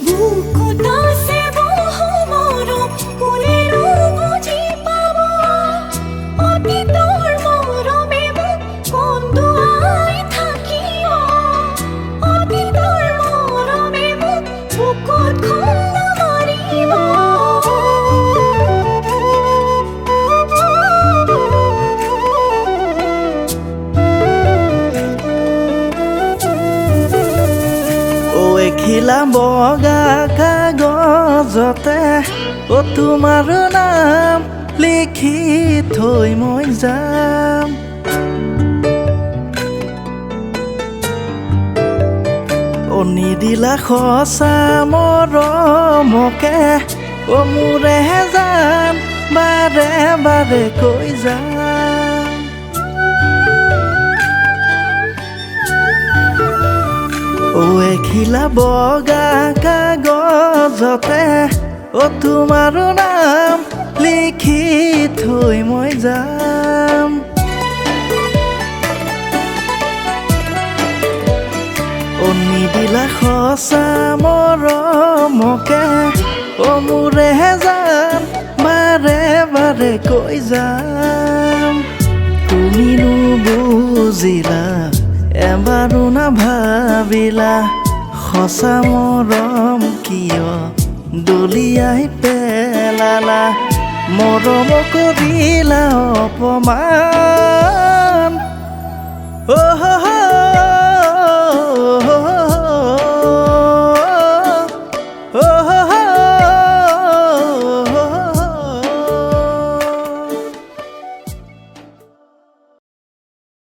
বুকুত আছে বহু মৰম কোনেনো বুজি পাব অতীতৰ মৰমে মোক কন্দুৱাই থাকিব অতীতৰ মৰমে মোক বুকুত খুন্দা মাৰিব এখিলা বগা কাগজতে তোমাৰ নাম লিখি থৈ মই যাম নিদিলা সঁচা মৰমকে মোৰে যাম বাৰে বাৰে কৈ যাম এখিলা বগা কাগজতে তোমাৰ নাম লিখি থৈ মই যাম নিদিলা সঁচা মৰমকে মোৰে যাম বাৰে বাৰে কৈ যাম তুমি নুবুজিলা এবাৰো নাভাবিলা সঁচা মৰম কিয় দলিয়াই পেলালা মৰম কৰিলা অপমান